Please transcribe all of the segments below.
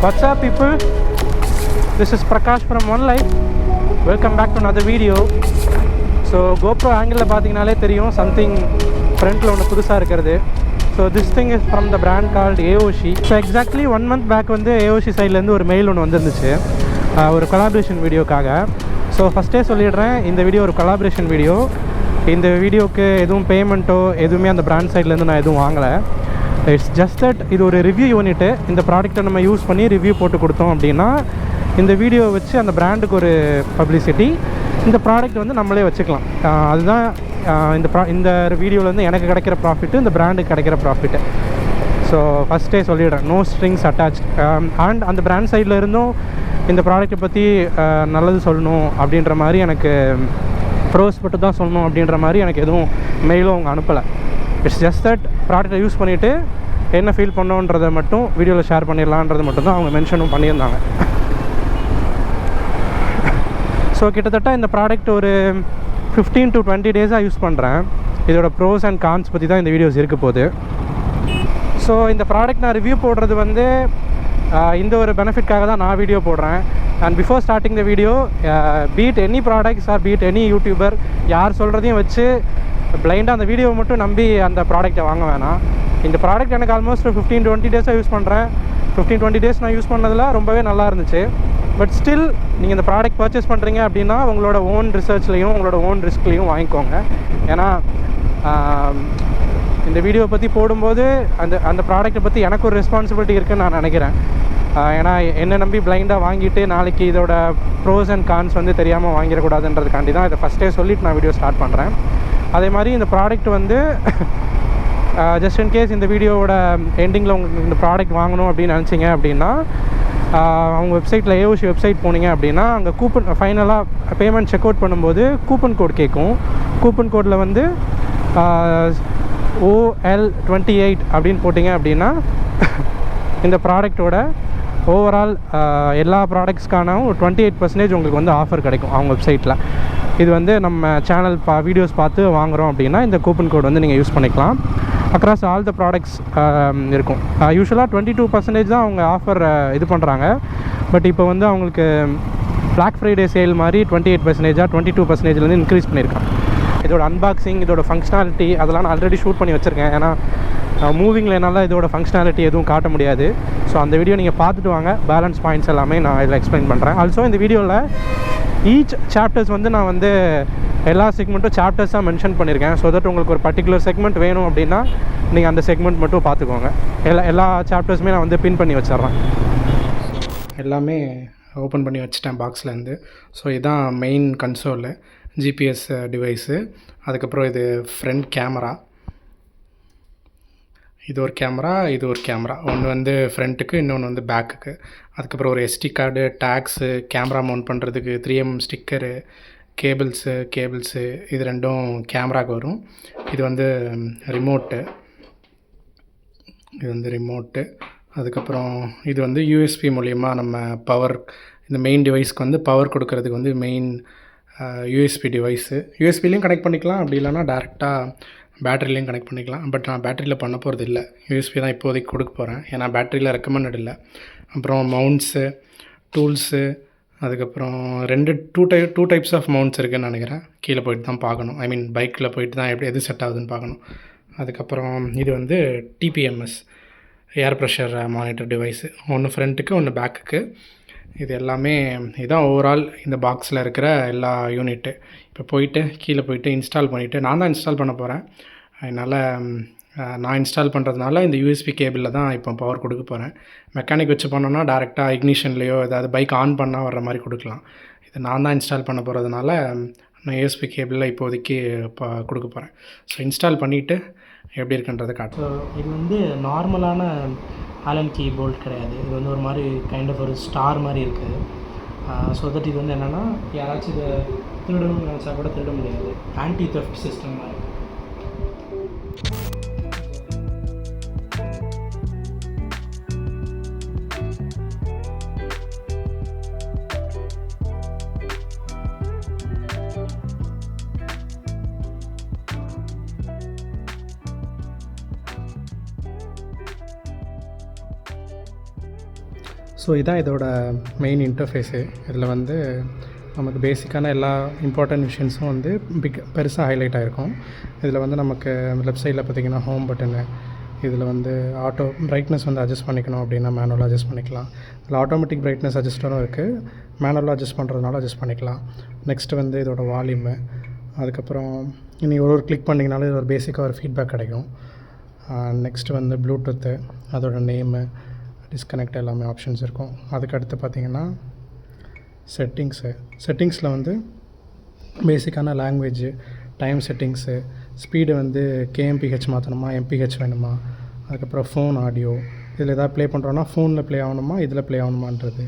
What's up people? This is Prakash from One Life. Welcome back to another video. So GoPro angle பார்த்தீங்கனாலே தெரியும் something ஃப்ரண்ட்டில் ஒன்று புதுசாக இருக்கிறது. So this thing is from the brand called AOSHI. So exactly 1 month back வந்து AOSHI சைட்லேருந்து ஒரு mail ஒன்று வந்துருந்துச்சு ஒரு கொலாபரேஷன் வீடியோக்காக. ஸோ ஃபஸ்ட்டே சொல்லிடுறேன், இந்த வீடியோ ஒரு கொலாபரேஷன் வீடியோ. இந்த வீடியோக்கு எதுவும் பேமெண்ட்டோ எதுவுமே அந்த பிராண்ட் சைட்லேருந்து நான் எதுவும் வாங்கலை. இட்ஸ் ஜஸ்ட் தட் இது ஒரு ரிவ்யூ யூனிட்டு. இந்த ப்ராடக்ட்டை நம்ம யூஸ் பண்ணி ரிவ்யூ போட்டு கொடுத்தோம் அப்படின்னா இந்த வீடியோ வச்சு அந்த பிராண்டுக்கு ஒரு பப்ளிசிட்டி, இந்த ப்ராடக்ட் வந்து நம்மளே வச்சுக்கலாம். அதுதான் இந்த வீடியோவில் எனக்கு கிடைக்கிற ப்ராஃபிட்டு, இந்த பிராண்டுக்கு கிடைக்கிற ப்ராஃபிட்டு. ஸோ ஃபஸ்ட்டே சொல்லிடுறேன், நோ ஸ்ட்ரிங்ஸ் அட்டாச். அண்ட் அந்த பிராண்ட் சைடில் இருந்தும் இந்த ப்ராடக்ட்டை பற்றி நல்லது சொல்லணும் அப்படின்ற மாதிரி எனக்கு ப்ரோஸ் பட்டு தான் சொல்லணும் அப்படின்ற மாதிரி எனக்கு எதுவும் மெயிலும் அவங்க அனுப்பலை. இட்ஸ் ஜஸ்ட் தட் ப்ராடக்ட்டை யூஸ் பண்ணிவிட்டு என்ன ஃபீல் பண்ணோன்றதை மட்டும் வீடியோவில் ஷேர் பண்ணிடலான்றது மட்டும் தான் அவங்க மென்ஷனும் பண்ணியிருந்தாங்க. ஸோ கிட்டத்தட்ட இந்த ப்ராடக்ட் ஒரு 15 to 20 டேஸாக யூஸ் பண்ணுறேன். இதோட ப்ரோஸ் அண்ட் கான்ஸ் பற்றி தான் இந்த வீடியோஸ் இருக்க போகுது. ஸோ இந்த ப்ராடக்ட் நான் ரிவ்யூ போடுறது வந்து இந்த ஒரு பெனிஃபிட்காக தான் நான் வீடியோ போடுறேன். And before starting the video, beat any products or beat any YouTuber யார் சொல்கிறதையும் வச்சு பிளைண்டாக அந்த வீடியோவை மட்டும் நம்பி அந்த ப்ராடக்ட்டை வாங்க வேணாம். இந்த ப்ராடக்ட் எனக்கு ஆல்மோஸ்ட் 15-20 டேஸாக யூஸ் பண்ணுறேன். 15-20 டேஸ் நான் யூஸ் பண்ணதில் ரொம்பவே நல்லா இருந்துச்சு. பட் ஸ்டில் நீங்கள் இந்த ப்ராடக்ட் பர்ச்சேஸ் பண்ணுறீங்க அப்படின்னா உங்களோட ஓன் ரிசர்ச்லேயும் உங்களோட ஓன் ரிஸ்க்லேயும் வாங்கிக்கோங்க. ஏன்னா இந்த வீடியோ பற்றி போடும்போது அந்த ப்ராடக்ட்டை பற்றி எனக்கு ஒரு ரெஸ்பான்சிபிலிட்டி இருக்குதுன்னு நான் நினைக்கிறேன். ஏன்னா என்னை நம்பி பிளைண்டாக வாங்கிட்டு நாளைக்கு இதோட ப்ரோஸ் அண்ட் கான்ஸ் வந்து தெரியாமல் வாங்கிடக்கூடாதுன்றதுக்காண்டி தான் இதை ஃபஸ்ட்டே சொல்லிவிட்டு நான் வீடியோ ஸ்டார்ட் பண்ணுறேன். அதே மாதிரி இந்த ப்ராடக்ட் வந்து ஜஸ்ட் இன் கேஸ் இந்த வீடியோவோட எண்டிங்கில் உங்களுக்கு இந்த ப்ராடக்ட் வாங்கணும் அப்படின்னு நினச்சிங்க அப்படின்னா அவங்க வெப்சைட்டில் AOSHI வெப்சைட் போனீங்க அப்படின்னா அங்கே கூப்பன் ஃபைனலாக பேமெண்ட் செக் அவுட் பண்ணும்போது கூப்பன் கோட் கேட்கும். கூப்பன் கோடில் வந்து OL28 அப்படின்னு போட்டிங்க அப்படின்னா இந்த ப்ராடக்டோட ஓவரால் எல்லா ப்ராடக்ட்ஸ்க்கான ஒரு 28% உங்களுக்கு வந்து ஆஃபர் கிடைக்கும் அவங்க வெப்சைட்டில். இது வந்து நம்ம சேனல் வீடியோஸ் பார்த்து வாங்குகிறோம் அப்படின்னா இந்த கூப்பன் கோட் வந்து நீங்கள் யூஸ் பண்ணிக்கலாம். அக்ராஸ் ஆல் த ப்ராடக்ட்ஸ் இருக்கும். யூஸ்வலாக 22% தான் அவங்க ஆஃபர் இது பண்ணுறாங்க. பட் இப்போ வந்து அவங்களுக்கு Black Friday சேல் மாதிரி 28%, 22% இன்க்ரீஸ் பண்ணியிருக்காங்க. இதோட அன்பாக்சிங், இதோட ஃபங்க்ஷனாலிட்டி அதெல்லாம் நான் ஆல்ரெடி ஷூட் பண்ணி வச்சுருக்கேன். ஏன்னா மூவிங்கில் என்னால் இதோட ஃபங்க்ஷனாலிட்டி எதுவும் காட்ட முடியாது. ஸோ அந்த வீடியோ நீங்கள் பார்த்துட்டு வாங்க. பேலன்ஸ் பாயிண்ட்ஸ் எல்லாமே நான் இதில் எக்ஸ்பிளைன் பண்ணுறேன். ஆல்சோ இந்த வீடியோவில் ஈச் சாப்டர்ஸ் வந்து நான் வந்து எல்லா செக்மெண்ட்டும் சாப்டர்ஸாக மென்ஷன் பண்ணியிருக்கேன். ஸோ தட் உங்களுக்கு ஒரு பர்டிகுலர் செக்மெண்ட் வேணும் அப்படின்னா நீங்கள் அந்த செக்மெண்ட் மட்டும் பார்த்துக்கோங்க. எல்லா சாப்டர்ஸுமே நான் வந்து பின் பண்ணி வச்சிட்றேன். எல்லாமே ஓப்பன் பண்ணி வச்சுட்டேன் பாக்ஸ்லேருந்து. ஸோ இதுதான் மெயின் கன்சோலு, GPS டிவைஸு. அதுக்கப்புறம் இது ஃப்ரண்ட் கேமரா, இது ஒரு கேமரா, இது ஒரு கேமரா. ஒன்று வந்து ஃப்ரண்ட்டுக்கு, இன்னொன்று வந்து பேக்குக்கு. அதுக்கப்புறம் ஒரு SD card, tax, camera mount பண்ணுறதுக்கு 3M ஸ்டிக்கரு, கேபிள்ஸு இது ரெண்டும் கேமராவுக்கு வரும். இது வந்து ரிமோட்டு, அதுக்கப்புறம் இது வந்து USB மூலிமா நம்ம பவர், இந்த மெயின் டிவைஸ்க்கு வந்து பவர் கொடுக்கறதுக்கு வந்து மெயின் USB டிவைஸு. USBலேயும் கனெக்ட் பண்ணிக்கலாம், அப்படி இல்லைனா டேரெக்டாக பேட்டரிலையும் கனெக்ட் பண்ணிக்கலாம். பட் நான் பேட்டரியில் பண்ண போகிறது இல்லை, USB தான் இப்போதைக்கு கொடுக்க போகிறேன். ஏன்னா பேட்டரியில் ரெக்கமெண்டட் இல்லை. அப்புறம் மவுண்ட்ஸு, டூல்ஸு, அதுக்கப்புறம் டூ டைப்ஸ் ஆஃப் மவுண்ட்ஸ் இருக்குதுன்னு நினைக்கிறேன். கீழே போயிட்டு தான் பார்க்கணும். ஐ மீன் பைக்கில் போயிட்டு தான் எது செட் ஆகுதுன்னு பார்க்கணும். அதுக்கப்புறம் இது வந்து TPMS ஏர் ப்ரெஷர் மானிட்டர் டிவைஸு. ஒன்று ஃப்ரண்ட்டுக்கு, ஒன்று பேக்குக்கு. இது எல்லாமே இதுதான் ஓவரால் இந்த பாக்ஸில் இருக்கிற எல்லா யூனிட்டு. இப்போ போயிட்டு கீழே போயிட்டு இன்ஸ்டால் பண்ணிவிட்டு, நான் தான் இன்ஸ்டால் பண்ண போகிறேன். அதனால் நான் இன்ஸ்டால் பண்ணுறதுனால இந்த USB கேபிளில் தான் இப்போ பவர் கொடுக்க போகிறேன். மெக்கானிக் வச்சு பண்ணோன்னா டேரெக்டாக இக்னிஷன்லேயோ ஏதாவது பைக் ஆன் பண்ணால் வர்ற மாதிரி கொடுக்கலாம். இது நான் தான் இன்ஸ்டால் பண்ண போகிறதுனால நான் USB கேபிளில் இப்போதைக்கு கொடுக்க போகிறேன். ஸோ இன்ஸ்டால் பண்ணிவிட்டு எப்படி இருக்குன்றதை காட்டு. இது வந்து நார்மலான ஆலன் கீ போல்ட் கிடையாது. இது வந்து ஒரு மாதிரி கைண்ட் ஆஃப் ஒரு ஸ்டார் மாதிரி இருக்குது. ஸோ தட் இது வந்து என்னென்னா யாராச்சும் இதை திருடணும்னு நினச்சா கூட திருட முடியாது. ஆன்டி தெஃப்ட் சிஸ்டம் மாதிரி. ஸோ இதான் இதோட மெயின் இன்டர்ஃபேஸு. இதில் வந்து நமக்கு பேசிக்கான எல்லா இம்பார்ட்டன்ட் விஷயன்ஸும் வந்து பெருசாக ஹைலைட் ஆகிருக்கும். இதில் வந்து நமக்கு லெஃப்ட் சைடில் பார்த்திங்கன்னா ஹோம் பட்டனு, இதில் வந்து ஆட்டோ பிரைட்னஸ் வந்து அட்ஜஸ்ட் பண்ணிக்கணும் அப்படின்னா மேனுவலாக அட்ஜஸ்ட் பண்ணிக்கலாம். இதில் ஆட்டோமேட்டிக் பிரைட்னஸ் அட்ஜஸ்டரும் இருக்குது, மேனுவலாக அட்ஜஸ்ட் பண்ணுறதுனால அட்ஜஸ்ட் பண்ணிக்கலாம். நெக்ஸ்ட்டு வந்து இதோட வால்யூமு, அதுக்கப்புறம் நீங்கள் ஒரு கிளிக் பண்ணிங்கனாலும் இது ஒரு பேசிக்காக ஒரு ஃபீட்பேக் கிடைக்கும். நெக்ஸ்ட்டு வந்து ப்ளூடூத்து, அதோட நேமு, டிஸ்கனெக்ட் எல்லாமே ஆப்ஷன்ஸ் இருக்கும். அதுக்கடுத்து பார்த்திங்கன்னா செட்டிங்ஸில் வந்து பேசிக்கான லாங்குவேஜ், டைம் செட்டிங்ஸு, ஸ்பீடு வந்து கேஎம்பிஹெச் மாற்றணுமா, எம்பிஹெச் வேணுமா, அதுக்கப்புறம் ஃபோன் ஆடியோ, இதில் எதாவது ப்ளே பண்ணுறோன்னா ஃபோனில் ப்ளே ஆகணுமா, இதில் ப்ளே ஆகணுமான்றது.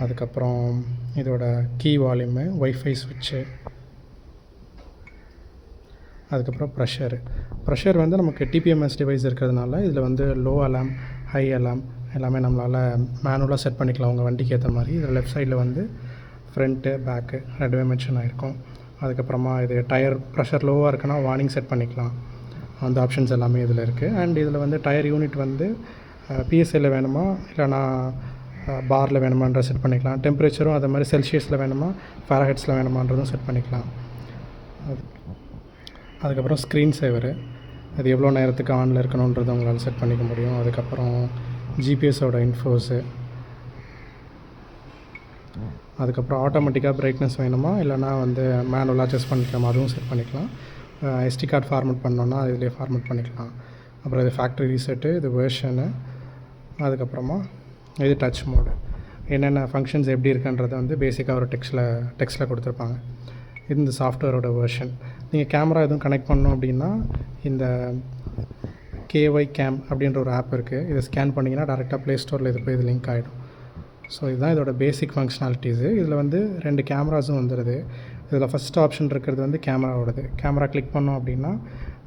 அதுக்கப்புறம் இதோட கீ வால்யூமு, ஒய்ஃபை ஸ்விட்சு, அதுக்கப்புறம் ப்ரெஷர் வந்து நமக்கு டிபிஎம்எஸ் டிவைஸ் இருக்கிறதுனால இதில் வந்து லோ அலாம், ஹை அலாம் எல்லாமே நம்மளால் மேனுவலாக செட் பண்ணிக்கலாம் உங்கள் வண்டிக்கு ஏற்ற மாதிரி. இதில் லெஃப்ட் சைடில் வந்து ஃப்ரண்ட்டு பேக்கு ரெண்டுமே மென்ஷன் ஆகிருக்கும். அதுக்கப்புறமா இது டயர் ப்ரெஷர் லோவாக இருக்குன்னா வார்னிங் செட் பண்ணிக்கலாம். அந்த ஆப்ஷன்ஸ் எல்லாமே இதில் இருக்குது. அண்ட் இதில் வந்து டயர் யூனிட் வந்து பிஎஸ்ஐயில் வேணுமா இல்லைனா பாரில் வேணுமான்ற செட் பண்ணிக்கலாம். டெம்பரேச்சரும் அதே மாதிரி செல்சியஸில் வேணுமா ஃபாரன்ஹீட்டில் வேணுமான்றதும் செட் பண்ணிக்கலாம். அதுக்கப்புறம் ஸ்க்ரீன் சேவரு, அது எவ்வளோ நேரத்துக்கு ஆனில் இருக்கணுன்றது உங்களால் செட் பண்ணிக்க முடியும். அதுக்கப்புறம் ஜிபிஎஸோட இன்ஃபோஸு, அதுக்கப்புறம் ஆட்டோமேட்டிக்காக பிரைட்னஸ் வேணுமா இல்லைனா வந்து மேனுவலாக அட்ஜஸ்ட் பண்ணிக்கலாம், அதுவும் செட் பண்ணிக்கலாம். எஸ்டி கார்டு ஃபார்மேட் பண்ணோன்னா இதிலே ஃபார்மேட் பண்ணிக்கலாம். அப்புறம் இது ஃபேக்ட்ரி ரீசெட்டு, இது வெர்ஷனு, அதுக்கப்புறமா இது டச் மோடு, என்னென்ன ஃபங்க்ஷன்ஸ் எப்படி இருக்குன்றதை வந்து பேசிக்காக ஒரு டெக்ஸ்ட்டில் கொடுத்துருப்பாங்க. இது இந்த சாஃப்ட்வேரோட வெர்ஷன். நீங்கள் கேமரா எதுவும் கனெக்ட் பண்ணணும் அப்படின்னா இந்த KY கேம் அப்படின்ற ஒரு ஆப் இருக்குது. இதை ஸ்கேன் பண்ணிங்கன்னா டேரெக்டாக ப்ளே ஸ்டோரில் இது போய் இது லிங்க் ஆகிடும். ஸோ இதுதான் இதோட பேசிக் ஃபங்க்ஷனாலிட்டிஸு. இதில் வந்து 2 கேமராஸும் வந்துடுது. இதில் ஃபஸ்ட் ஆப்ஷன் இருக்கிறது வந்து கேமராவோடது. கேமரா கிளிக் பண்ணோம் அப்படின்னா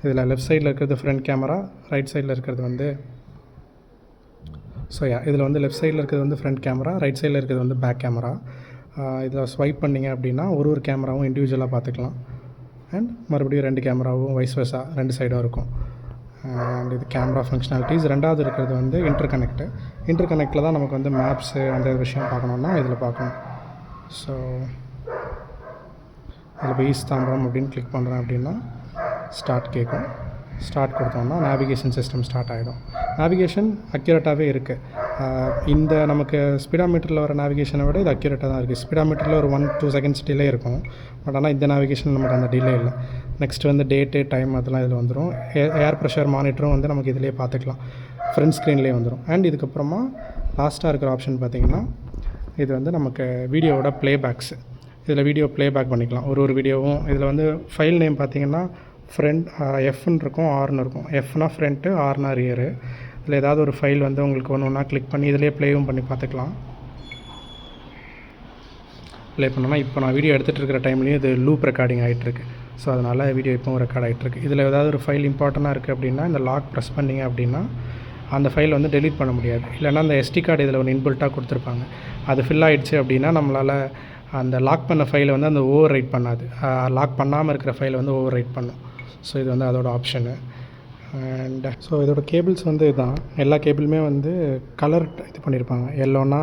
இதில் லெஃப்ட் சைடில் இருக்கிறது ஃப்ரண்ட் கேமரா, ரைட் சைடில் இருக்கிறது வந்து இதில் வந்து லெஃப்ட் சைடில் இருக்கிறது வந்து ஃப்ரண்ட் கேமரா, ரைட் சைடில் இருக்கிறது வந்து பேக் கேமரா. இதில் ஸ்வைப் பண்ணிங்க அப்படின்னா ஒரு கேமராவும் இண்டிவிஜுவலாக பார்த்துக்கலாம். அண்ட் மறுபடியும் 2 கேமராவும் வைஸ் வெர்சா 2 சைடும் இருக்கும். அண்ட் இது கேமரா ஃபங்க்ஷனாலிட்டிஸ். ரெண்டாவது இருக்கிறது வந்து இன்டர் கனெக்டில் தான் நமக்கு வந்து மேப்ஸு அந்த விஷயம் பார்க்கணுன்னா இதில் பார்க்கணும். ஸோ இதில் போய் தாம்பரம் அப்படின்னு கிளிக் பண்ணுறேன் அப்படின்னா ஸ்டார்ட் கேட்கும். ஸ்டார்ட் கொடுத்தோம்னா நேவிகேஷன் சிஸ்டம் ஸ்டார்ட் ஆகிடும். நேவிகேஷன் அக்யூரேட்டாகவே இருக்குது. இந்த நமக்கு ஸ்பீடாமீட்டரில் வர நேவிகேஷனை விட இது அக்யூரேட்டாக தான் இருக்குது. ஸ்பீடாமீட்டரில் ஒரு 1-2 செகண்ட்ஸ் டிலே இருக்கும். பட் ஆனால் இந்த நேவிகேஷன் நமக்கு அந்த டிலே இல்லை. நெக்ஸ்ட் வந்து டேட்டு, டைம் அதெல்லாம் இதில் வந்துடும். ஏர் ப்ரெஷர் மானிட்டரும் வந்து நமக்கு இதிலே பார்த்துக்கலாம், ஃப்ரண்ட் ஸ்க்ரீன்லேயே வந்துடும். அண்ட் இதுக்கப்புறமா லாஸ்ட்டாக இருக்கிற ஆப்ஷன் பார்த்திங்கன்னா இது வந்து நமக்கு வீடியோவோட ப்ளேபேக்ஸு. இதில் வீடியோ ப்ளேபேக் பண்ணிக்கலாம். ஒரு வீடியோவும் இதில் வந்து ஃபைல் நேம் பார்த்திங்கன்னா ஃப்ரண்ட் எஃப்னு இருக்கும், ஆர்னு இருக்கும். எஃப்னா ஃப்ரண்ட்டு, ஆர்னா ரியரு. இதில் ஏதாவது ஒரு ஃபைல் வந்து உங்களுக்கு ஒன்று ஒன்றா கிளிக் பண்ணி இதிலே ப்ளேவும் பண்ணி பார்த்துக்கலாம். ப்ளே பண்ணோன்னா இப்போ நான் வீடியோ எடுத்துகிட்டு இருக்கிற டைம்லேயும் இது லூப் ரெக்கார்டிங் ஆகிட்டுருக்கு. ஸோ அதனால் வீடியோ இப்போவும் ரெக்கார்ட் ஆகிட்டுருக்கு. இதில் ஏதாவது ஒரு ஃபைல் இம்பார்ட்டண்ட்டாக இருக்குது அப்படின்னா இந்த லாக் ப்ரெஸ் பண்ணிங்க அப்படின்னா அந்த ஃபைல் வந்து டெலீட் பண்ண முடியாது. இல்லைனா அந்த எஸ்டி கார்டு இதில் ஒன்று இன்பில்ட்டாக கொடுத்துருப்பாங்க. அது ஃபில் ஆகிடுச்சு அப்படின்னா நம்மளால் அந்த லாக் பண்ண ஃபைலை வந்து அந்த ஓவர் ரைட் பண்ணாது. லாக் பண்ணாமல் இருக்கிற ஃபைலை வந்து ஓவர் ரைட் பண்ணும். ஸோ இது வந்து அதோட ஆப்ஷனு. அண்ட் ஸோ இதோட கேபிள்ஸ் வந்து இதுதான். எல்லா கேபிளுமே வந்து கலர் இது பண்ணியிருப்பாங்க. எல்லோனா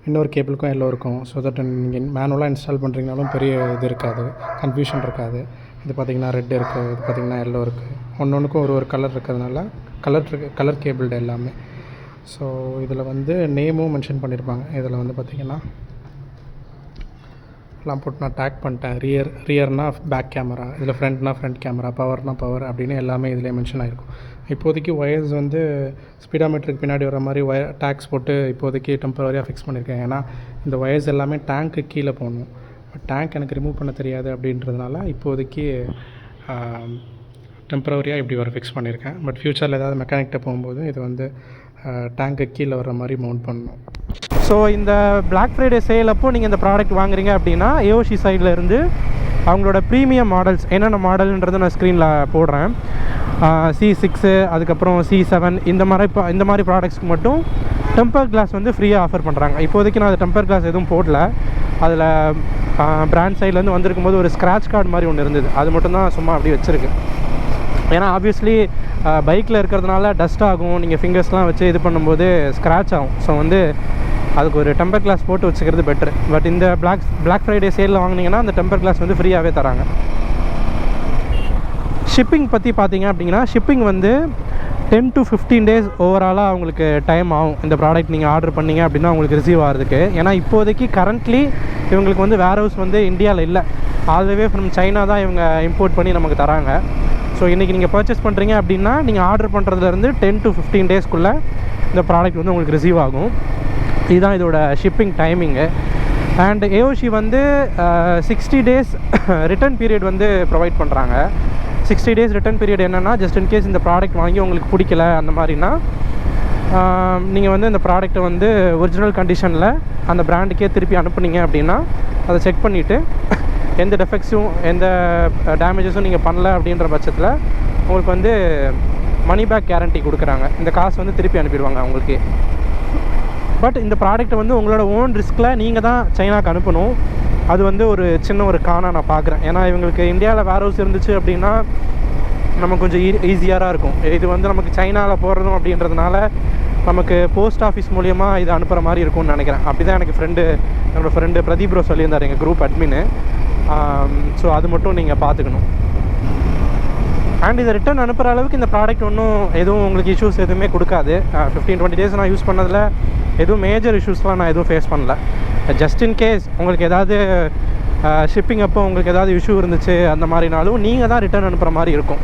இன்னொரு கேபிளுக்கும் எல்லோ இருக்கும். ஸோ தட் நீங்கள் மேனுவலாக இன்ஸ்டால் பண்ணுறீங்கனாலும் பெரிய இது இருக்காது, கன்ஃபியூஷன் இருக்காது. இது பார்த்திங்கன்னா ரெட் இருக்குது, இது பார்த்திங்கன்னா எல்லோ இருக்குது. ஒன்றுக்கும் ஒரு கலர் இருக்கிறதுனால கலர் கேபிள்டு எல்லாமே. ஸோ இதில் வந்து நேமும் மென்ஷன் பண்ணியிருப்பாங்க. இதில் வந்து பார்த்திங்கன்னா எல்லாம் போட்டு நான் டேக் பண்ணிட்டேன். ரியர்னா பேக் கேமரா, இதில் ஃப்ரண்ட்னா ஃப்ரண்ட் கேமரா, பவர்னா பவர் அப்படின்னு எல்லாமே இதிலே மென்ஷன் ஆகிருக்கும். இப்போதைக்கு ஒயர்ஸ் வந்து ஸ்பீடாமீட்டருக்கு பின்னாடி வர மாதிரி டேக்ஸ் போட்டு இப்போதைக்கு டெம்பரரியாக ஃபிக்ஸ் பண்ணியிருக்கேன். ஏன்னா இந்த ஒயர்ஸ் எல்லாமே டேங்க்கு கீழே போகணும். பட் டேங்க் எனக்கு ரிமூவ் பண்ண தெரியாது அப்படின்றதுனால இப்போதைக்கு டெம்பரரியாக இப்படி வர ஃபிக்ஸ் பண்ணியிருக்கேன். பட் ஃப்யூச்சரில் ஏதாவது மெக்கானிக்கிட்ட போகும்போது இது வந்து டேங்க்கு கீழே வர மாதிரி மவுண்ட் பண்ணணும். ஸோ இந்த Black Friday சேல் அப்போ நீங்கள் இந்த ப்ராடக்ட் வாங்குறீங்க அப்படின்னா ஏஓசி சைடில் இருந்து அவங்களோட ப்ரீமியம் மாடல்ஸ் என்னென்ன மாடல்ன்றது நான் ஸ்க்ரீனில் போடுறேன். C6 அதுக்கப்புறம் C7 இந்த மாதிரி ப்ராடக்ட்ஸ்க்கு மட்டும் டெம்பர் கிளாஸ் வந்து ஃப்ரீயாக ஆஃபர் பண்ணுறாங்க. இப்போதைக்கு நான் அது டெம்பர் கிளாஸ் எதுவும் போடல. அதில் பிராண்ட் சைட்லேருந்து வந்திருக்கும் போது ஒரு ஸ்க்ராட்ச் கார்டு மாதிரி ஒன்று இருந்தது. அது மட்டும்தான் சும்மா அப்படி வச்சுருக்கு. ஏன்னா ஆப்வியஸ்லி பைக்கில் இருக்கிறதுனால டஸ்ட் ஆகும். நீங்கள் ஃபிங்கர்ஸ்லாம் வச்சு இது பண்ணும்போது ஸ்க்ராட்ச் ஆகும். ஸோ வந்து அதுக்கு ஒரு டெம்பர் கிளாஸ் போட்டு வச்சுக்கிறது பெட்ரு. பட் இந்த பிளாக் ஃப்ரைடே சேலில் வாங்கினீங்கன்னா அந்த டெம்பர் கிளாஸ் வந்து ஃப்ரீயாகவே தராங்க. ஷிப்பிங் பற்றி பார்த்தீங்க அப்படின்னா, ஷிப்பிங் வந்து 10 to 15 days ஓவராலாக அவங்களுக்கு டைம் ஆகும். இந்த ப்ராடக்ட் நீங்கள் ஆர்டர் பண்ணிங்க அப்படின்னா உங்களுக்கு ரிசீவ் ஆகிறதுக்கு. ஏன்னா இப்போதைக்கு கரண்ட்லி இவங்களுக்கு வந்து வேர் ஹவுஸ் வந்து இந்தியாவில் இல்லை. ஆல்வே ஃப்ரம் சைனா தான் இவங்க இம்போர்ட் பண்ணி நமக்கு தராங்க. ஸோ இன்றைக்கி நீங்கள் பர்ச்சேஸ் பண்ணுறீங்க அப்படின்னா நீங்கள் ஆர்டர் பண்ணுறதுலேருந்து 10 to 15 daysக்குள்ளே இந்த ப்ராடக்ட் வந்து உங்களுக்கு ரிசீவ் ஆகும். இதுதான் இதோட ஷிப்பிங் டைமிங்கு. அண்ட் ஏஓசி வந்து 60 days ரிட்டர்ன் பீரியட் வந்து ப்ரொவைட் பண்ணுறாங்க. 60 days ரிட்டர்ன் பீரியட் என்னென்னா, ஜஸ்ட் இன்கேஸ் இந்த ப்ராடக்ட் வாங்கி உங்களுக்கு பிடிக்கல அந்த மாதிரினா நீங்கள் வந்து இந்த ப்ராடக்ட்டை வந்து ஒரிஜினல் கண்டிஷனில் அந்த பிராண்டுக்கே திருப்பி அனுப்புனீங்க அப்படின்னா அதை செக் பண்ணிவிட்டு எந்த டெஃபெக்ட்ஸும் எந்த டேமேஜஸும் நீங்கள் பண்ணல அப்படின்ற பட்சத்தில் உங்களுக்கு வந்து மணி பேக் கேரண்டி கொடுக்குறாங்க. இந்த காசு வந்து திருப்பி அனுப்பிடுவாங்க அவங்களுக்கு. பட் இந்த ப்ராடக்ட்டை வந்து உங்களோட ஓன் ரிஸ்கில் நீங்கள் தான் சைனாக்கு அனுப்பணும். அது வந்து ஒரு சின்ன ஒரு காணாக நான் பார்க்குறேன். ஏன்னா இவங்களுக்கு இந்தியாவில் வேர் ஹவுஸ் இருந்துச்சு அப்படின்னா நமக்கு கொஞ்சம் ஈஸியாக இருக்கும். இது வந்து நமக்கு சைனாவில் போடுறதும் அப்படின்றதுனால நமக்கு போஸ்ட் ஆஃபீஸ் மூலிமா இது அனுப்புகிற மாதிரி இருக்கும்னு நினைக்கிறேன். அப்படி தான் எனக்கு என்னோடய ஃப்ரெண்டு பிரதீப் ப்ரோ சொல்லியிருந்தார், எங்கள் குரூப் அட்மின்னு. ஸோ அது மட்டும் நீங்கள் பார்த்துக்கணும். அண்ட் இதை ரிட்டர்ன் அனுப்புகிற அளவுக்கு இந்த ப்ராடக்ட் ஒன்றும் எதுவும் உங்களுக்கு இஷ்யூஸ் எதுவுமே கொடுக்காது. 15-20 days நான் யூஸ் பண்ணதில் எதுவும் மேஜர் இஷ்யூஸ்லாம் நான் எதுவும் ஃபேஸ் பண்ணல. ஜஸ்ட் இன் கேஸ் உங்களுக்கு ஏதாவது ஷிப்பிங் அப்போ உங்களுக்கு ஏதாவது இஷ்யூ இருந்துச்சு அந்த மாதிரினாலும் நீங்கள் தான் ரிட்டர்ன் அனுப்புகிற மாதிரி இருக்கும்.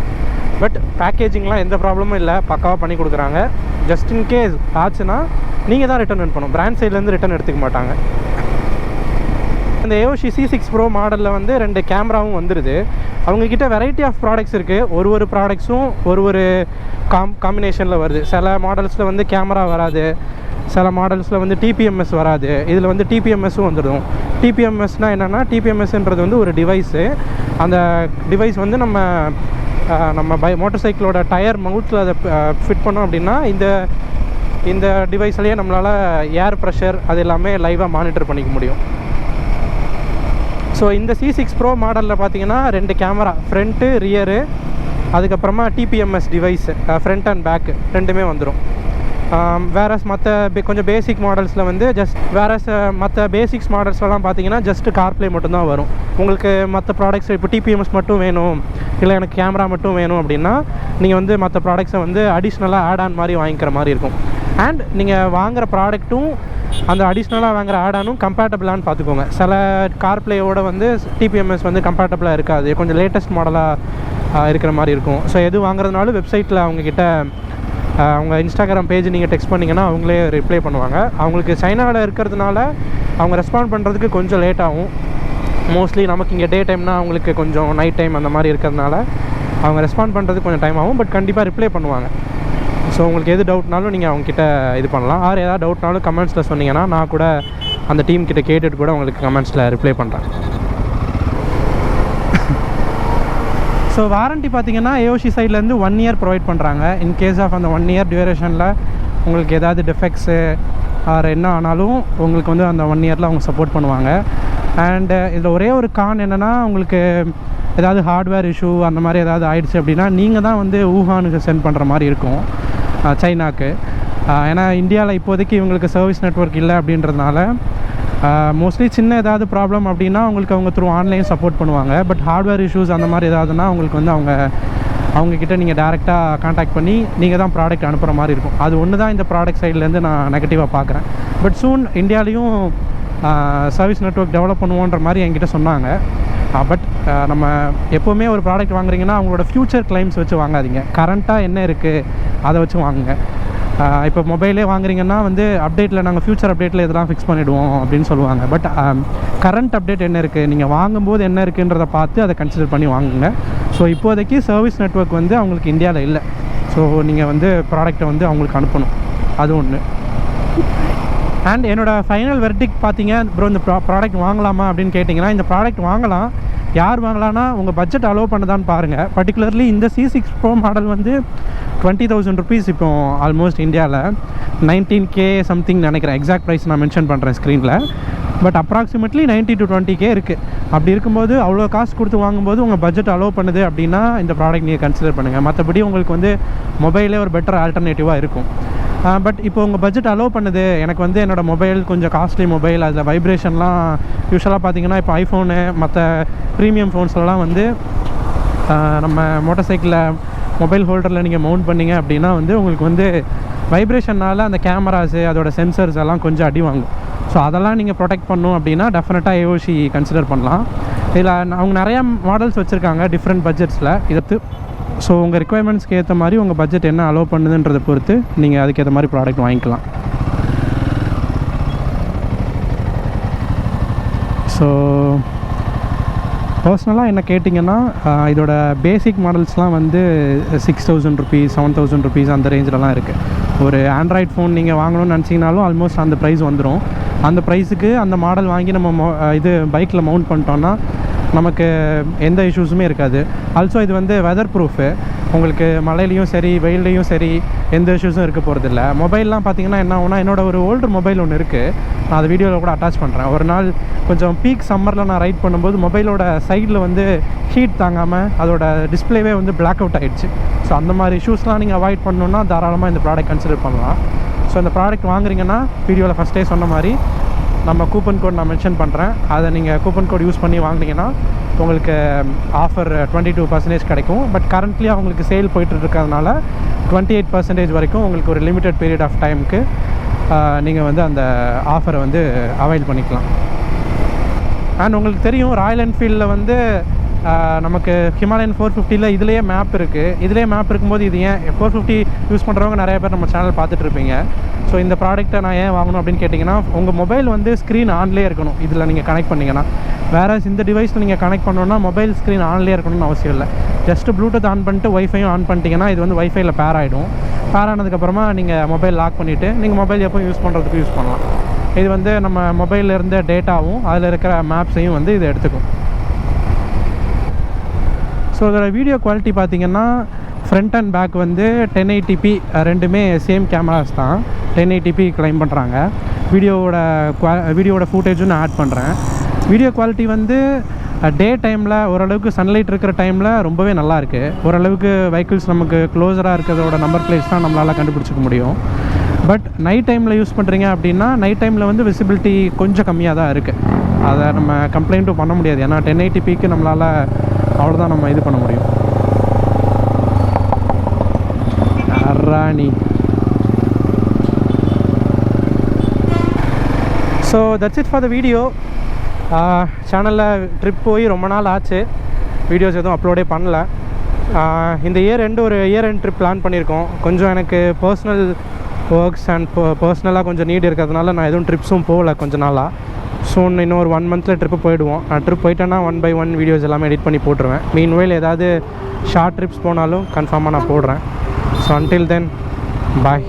பட் பேக்கேஜிங்லாம் எந்த ப்ராப்ளமும் இல்லை, பக்காவாக பண்ணி கொடுக்குறாங்க. ஜஸ்ட் இன் கேஸ் ஆச்சுன்னா நீங்கள் தான் ரிட்டர்ன் அனுப்பணும். பிராண்ட் சைட்லேருந்து ரிட்டர்ன் எடுத்துக்க மாட்டாங்க. இந்த ஏஓசி C6 Pro மாடலில் வந்து 2 கேமராவும் வந்துடுது. அவங்கக்கிட்ட வெரைட்டி ஆஃப் ப்ராடக்ட்ஸ் இருக்குது. ஒரு ப்ராடக்ட்ஸும் ஒரு காம்பினேஷனில் வருது. சில மாடல்ஸில் வந்து கேமரா வராது, சில மாடல்ஸில் வந்து டிபிஎம்எஸ் வராது. இதில் வந்து டிபிஎம்எஸும் வந்துடும். டிபிஎம்எஸ்னால் என்னென்னா, டிபிஎம்எஸ்ன்றது வந்து ஒரு டிவைஸு. அந்த டிவைஸ் வந்து நம்ம மோட்டர் சைக்கிளோட டயர் மவுத்தில் அதை ஃபிட் பண்ணோம் அப்படின்னா இந்த டிவைஸ்லேயே நம்மளால் ஏர் ப்ரெஷர் அது எல்லாமே லைவாக மானிட்டர் பண்ணிக்க முடியும். ஸோ இந்த C6 Pro மாடலில் பார்த்தீங்கன்னா 2 கேமரா, ஃப்ரண்ட்டு ரியரு, அதுக்கப்புறமா DBMS device front and back ரெண்டுமே வந்துடும். வேறஸ் மற்ற கொஞ்சம் பேசிக் மாடல்ஸில் வந்து மற்ற பேசிக்ஸ் மாடல்ஸ்லாம் பார்த்தீங்கன்னா ஜஸ்ட் கார்ப்ளே மட்டும்தான் வரும். உங்களுக்கு மற்ற ப்ராடக்ட்ஸ் இப்போ டிபிஎம்எஸ் மட்டும் வேணும், இல்லை எனக்கு கேமரா மட்டும் வேணும் அப்படின்னா நீங்கள் வந்து மற்ற ப்ராடக்ட்ஸை வந்து அடிஷ்னலாக ஆட் ஆன் மாதிரி வாங்கிக்கிற மாதிரி இருக்கும். அண்ட் நீங்கள் வாங்குகிற ப்ராடக்ட்டும் அந்த அடிஷ்னலாக வாங்குகிற ஆட் ஆனும் கம்பேட்டபிளான்னு பார்த்துக்கோங்க. சில கார்ப்ளேயோட வந்து டிபிஎம்எஸ் வந்து கம்பேட்டபிளாக இருக்காது, கொஞ்சம் லேட்டஸ்ட் மாடலாக இருக்கிற மாதிரி இருக்கும். ஸோ எது வாங்குறதுனாலும் வெப்சைட்டில் அவங்கக்கிட்ட அவங்க இன்ஸ்டாகிராம் பேஜ் நீங்கள் டெக்ஸ்ட் பண்ணிங்கன்னா அவங்களே ரிப்ளை பண்ணுவாங்க. அவங்களுக்கு சைனாவில் இருக்கிறதுனால அவங்க ரெஸ்பாண்ட் பண்ணுறதுக்கு கொஞ்சம் லேட் ஆகும். மோஸ்ட்லி நமக்கு இங்கே டே டைம்னா அவங்களுக்கு கொஞ்சம் நைட் டைம் அந்த மாதிரி இருக்கிறதுனால அவங்க ரெஸ்பாண்ட் பண்ணுறதுக்கு கொஞ்சம் டைம் ஆகும். பட் கண்டிப்பாக ரிப்ளை பண்ணுவாங்க. ஸோ உங்களுக்கு எது டவுட்னாலும் நீங்கள் அவங்கக்கிட்ட இது பண்ணலாம். ஆர் ஏதாவது டவுட்னாலும் கமெண்ட்ஸில் சொன்னீங்கன்னா நான் கூட அந்த டீம் கிட்ட கேட்டுட்டு கூட உங்களுக்கு கமெண்ட்ஸில் ரிப்ளை பண்ணுறேன். ஸோ வாரண்ட்டி பார்த்தீங்கன்னா ஏஓசி சைட்லேருந்து 1 year ப்ரொவைட் பண்ணுறாங்க. இன் கேஸ் ஆஃப் அந்த 1 year டியூரேஷனில் உங்களுக்கு ஏதாவது டிஃபெக்ட்ஸு ஆர் என்ன ஆனாலும் உங்களுக்கு வந்து அந்த 1 yearல அவங்க சப்போர்ட் பண்ணுவாங்க. அண்டு இதில் ஒரே ஒரு கான் என்னென்னா, உங்களுக்கு ஏதாவது ஹார்ட்வேர் இஷ்யூ அந்த மாதிரி ஏதாவது ஆயிடுச்சு அப்படின்னா நீங்கள் தான் வந்து ஊஹானுக்கு சென்ட் பண்ணுற மாதிரி இருக்கும், சைனாக்கு. ஏன்னா இந்தியாவில் இப்போதைக்கு இவங்களுக்கு சர்வீஸ் நெட்வொர்க் இல்லை அப்படின்றதுனால மோஸ்ட்லி சின்ன ஏதாவது ப்ராப்ளம் அப்படின்னா அவங்க த்ரூ ஆன்லைன் சப்போர்ட் பண்ணுவாங்க. பட் ஹார்ட்வேர் இஷ்யூஸ் அந்த மாதிரி ஏதாவதுன்னா உங்களுக்கு வந்து அவங்கக்கிட்ட நீங்கள் டேரெக்டாக காண்டாக்ட் பண்ணி நீங்கள் தான் ப்ராடக்ட் அனுப்புகிற மாதிரி இருக்கும். அது ஒன்று தான் இந்த ப்ராடக்ட் சைட்லேருந்து நான் நெகட்டிவாக பார்க்குறேன். பட் சூன் இந்தியாவிலையும் சர்வீஸ் நெட்வொர்க் டெவலப் பண்ணுவோன்ற மாதிரி என்கிட்ட சொன்னாங்க. பட் நம்ம எப்போவுமே ஒரு ப்ராடக்ட் வாங்குறீங்கன்னா அவங்களோட ஃப்யூச்சர் கிளைம்ஸ் வச்சு வாங்காதீங்க. கரண்ட்டாக என்ன இருக்குது அதை வச்சு வாங்குங்க. இப்போ மொபைலே வாங்குறீங்கன்னா வந்து அப்டேட்டில் நாங்கள் ஃப்யூச்சர் அப்டேட்டில் இதெல்லாம் ஃபிக்ஸ் பண்ணிவிடுவோம் அப்படின்னு சொல்லுவாங்க. பட் கரண்ட் அப்டேட் என்ன இருக்குது, நீங்கள் வாங்கும்போது என்ன இருக்குன்றதை பார்த்து அதை கன்சிடர் பண்ணி வாங்குங்க. ஸோ இப்போதைக்கு சர்வீஸ் நெட்வொர்க் வந்து அவங்களுக்கு இந்தியாவில் இல்லை. ஸோ நீங்கள் வந்து ப்ராடக்ட்டை வந்து அவங்களுக்கு அனுப்பணும், அது ஒன்று. அண்ட் என்னோடய ஃபைனல் வெர்டிக்ட் பார்த்தீங்க ப்ரோ, இந்த ப்ராடக்ட் வாங்கலாமா அப்படின்னு கேட்டிங்கன்னா, இந்த ப்ராடக்ட் வாங்கலாம். யார் வாங்கலான்னா உங்கள் பட்ஜெட் அலோவ் பண்ணதான்னு பாருங்கள். பர்டிகுலர்லி இந்த C6 Pro மாடல் வந்து 20,000 rupees இப்போ ஆல்மோஸ்ட் இந்தியாவில் 19K சம்திங் நினைக்கிறேன். எக்ஸாக்ட் ப்ரைஸ் நான் மென்ஷன் பண்ணுறேன் ஸ்க்ரீனில். பட் அப்ராக்சிமேட்லி 90 to 20K இருக்குது. அப்படி இருக்கும்போது அவ்வளோ காசு கொடுத்து வாங்கும்போது உங்கள் பட்ஜெட் அலோவ் பண்ணுது அப்படின்னா இந்த ப்ராடக்ட் நீங்கள் கன்சிடர் பண்ணுங்கள். மற்றபடி உங்களுக்கு வந்து மொபைலே ஒரு பெட்டர் ஆல்டர்னேட்டிவாக இருக்கும். பட் இப்போ உங்கள் பட்ஜெட் அலோவ் பண்ணுது, எனக்கு வந்து என்னோடய மொபைல் கொஞ்சம் காஸ்ட்லி மொபைல், அதில் வைப்ரேஷன்லாம் யூஸ்வலாக பார்த்தீங்கன்னா இப்போ ஐஃபோனு மற்ற ப்ரீமியம் ஃபோன்ஸ்லாம் வந்து நம்ம மோட்டார் சைக்கிளில் மொபைல் ஹோல்டரில் நீங்கள் மவுண்ட் பண்ணிங்க அப்படின்னா வந்து உங்களுக்கு வந்து வைப்ரேஷனால் அந்த கேமராஸு அதோட சென்சர்ஸ் எல்லாம் கொஞ்சம் அடி வாங்கும். ஸோ அதெல்லாம் நீங்கள் ப்ரொடெக்ட் பண்ணணும் அப்படின்னா டெஃபினட்டாக ஏஓசி கன்சிடர் பண்ணலாம். இதில் அவங்க நிறையா மாடல்ஸ் வச்சுருக்காங்க டிஃப்ரெண்ட் பட்ஜெட்ஸில். இதை ஸோ உங்கள் ரிக்குவயர்மெண்ட்ஸ்க்கு ஏற்ற மாதிரி உங்கள் பட்ஜெட் என்ன அலோவ் பண்ணுதுன்றதை பொறுத்து நீங்கள் அதுக்கேற்ற மாதிரி ப்ராடக்ட் வாங்கிக்கலாம். ஸோ பர்சனலாக என்ன கேட்டிங்கன்னா இதோட பேசிக் மாடல்ஸ்லாம் வந்து 6000 ருபீஸ் 7000 ருபீஸ் அந்த ரேஞ்சிலலாம் இருக்குது. ஒரு ஆண்ட்ராய்ட் ஃபோன் நீங்கள் வாங்கணும்னு நினச்சிங்கனாலும் ஆல்மோஸ்ட் அந்த ப்ரைஸ் வந்துடும். அந்த ப்ரைஸுக்கு அந்த மாடல் வாங்கி நம்ம இது பைக்கில் மவுண்ட் பண்ணிட்டோன்னா நமக்கு எந்த இஷ்யூஸுமே இருக்காது. ஆல்சோ இது வந்து வெதர் ப்ரூஃபு, உங்களுக்கு மழையிலையும் சரி வெயிலையும் சரி எந்த இஷ்யூஸும் இருக்க போகிறதில்ல. மொபைல்லாம் பார்த்திங்கன்னா என்ன ஆகுனா, என்னோடய ஒரு ஓல்டு மொபைல் ஒன்று இருக்குது, நான் அது வீடியோவில் கூட அட்டாச் பண்ணுறேன். ஒரு நாள் கொஞ்சம் பீக் சம்மரில் நான் ரைட் பண்ணும்போது மொபைலோட சைடில் வந்து ஹீட் தாங்காமல் அதோட டிஸ்பிளேவே வந்து பிளாக் அவுட் ஆகிடுச்சு. ஸோ அந்த மாதிரி இஷ்யூஸ்லாம் நீங்கள் அவாய்ட் பண்ணணுன்னா தாராளமாக இந்த ப்ராடக்ட் கன்சிடர் பண்ணலாம். ஸோ இந்த ப்ராடக்ட் வாங்குறீங்கன்னா வீடியோவில் ஃபஸ்ட்டே சொன்ன மாதிரி நம்ம கூப்பன் கோட் நான் மென்ஷன் பண்ணுறேன். அதை நீங்கள் கூப்பன் கோட் யூஸ் பண்ணி வாங்கினீங்கன்னா உங்களுக்கு ஆஃபர் 22% கிடைக்கும். பட் கரண்ட்லி அவங்களுக்கு சேல் போய்ட்டு இருக்கிறதுனால 28% வரைக்கும் உங்களுக்கு ஒரு லிமிட்டட் பீரியட் ஆஃப் டைமுக்கு நீங்கள் வந்து அந்த ஆஃபரை வந்து அவைல் பண்ணிக்கலாம். அண்ட் உங்களுக்கு தெரியும் ராயல் என்ஃபீல்டில் வந்து நமக்கு ஹிமாலயன் 450 இதுலேயே மேப் இருக்குது. இதிலே மேப் இருக்கும்போது இது ஏன் 450 யூஸ் பண்ணுறவங்க நிறைய பேர் நம்ம சேனல் பார்த்துட்ருப்பீங்க. ஸோ இந்த ப்ராடக்ட்டை நான் ஏன் வாங்கணும் அப்படின்னு கேட்டிங்கன்னா, உங்கள் மொபைல் வந்து ஸ்க்ரீன் ஆன்லேயே இருக்கணும் இதில் நீங்கள் கனெக்ட் பண்ணிங்கன்னா. வேறு இந்த டிவைஸில் நீங்கள் கனெக்ட் பண்ணணுன்னா மொபைல் ஸ்க்ரீன் ஆன்லேயே இருக்கணும்னு அவசியம் இல்லை. ஜஸ்ட்டு ப்ளூடூத் ஆன் பண்ணிட்டு ஒய்ஃபையும் ஆன் பண்ணிட்டீங்கன்னா இது வந்து ஒய்ஃபைல பேர் ஆகிடும். பேர் ஆனதுக்கப்புறமா நீங்கள் மொபைல் லாக் பண்ணிவிட்டு நீங்கள் மொபைல் எப்போ யூஸ் பண்ணுறதுக்கு யூஸ் பண்ணலாம். இது வந்து நம்ம மொபைலில் இருந்த டேட்டாவும் அதில் இருக்கிற மேப்ஸையும் வந்து இது எடுத்துக்கும். ஸோ இதோட வீடியோ குவாலிட்டி பார்த்திங்கன்னா ஃப்ரண்ட் அண்ட் பேக் வந்து 1080p ரெண்டுமே சேம் கேமராஸ் தான். 1080p கிளைம் பண்ணுறாங்க. வீடியோவோட ஃபுட்டேஜும் நான் ஆட் பண்ணுறேன். வீடியோ குவாலிட்டி வந்து டே டைமில் ஓரளவுக்கு சன்லைட் இருக்கிற டைமில் ரொம்பவே நல்லாயிருக்கு. ஓரளவுக்கு வெஹிக்கிள்ஸ் நமக்கு க்ளோஸராக இருக்கிறதோட நம்பர் பிளேட்ஸ் தான் நம்மளால் கண்டுபிடிச்சிக்க முடியும். பட் நைட் டைமில் யூஸ் பண்ணுறீங்க அப்படின்னா நைட் டைமில் வந்து விசிபிலிட்டி கொஞ்சம் கம்மியாக தான் இருக்குது. அதை நம்ம கம்ப்ளைண்ட்டும் பண்ண முடியாது. ஏன்னா 1080pக்கு நம்மளால் அவ்வளோதான் நம்ம இது பண்ண முடியும். Rani. So that's it for the video. சேனலில் ட்ரிப் போய் ரொம்ப நாள் ஆச்சு, வீடியோஸ் எதுவும் அப்லோடே பண்ணல. இந்த ஒரு இயர் எண்ட் ட்ரிப் பிளான் பண்ணியிருக்கோம். கொஞ்சம் எனக்கு பர்சனல் ஒர்க்ஸ் அண்ட் பர்சனலாக கொஞ்சம் நீட் இருக்கிறதுனால நான் எதுவும் ட்ரிப்ஸும் போகல கொஞ்ச நாளாக. ஸோ இன்னும் ஒரு 1 மந்த்தில் ட்ரிப்பு போயிடுவோம். நான் ட்ரிப் போயிட்டேன்னா 1 by 1 வீடியோஸ் எல்லாமே எடிட் பண்ணி போட்டுருவேன். மீன்வைல் ஏதாவது ஷார்ட் ட்ரிப்ஸ் போனாலும் கன்ஃபார்மாக நான் போடுறேன். ஸோ அன்டில் தென் பாய்.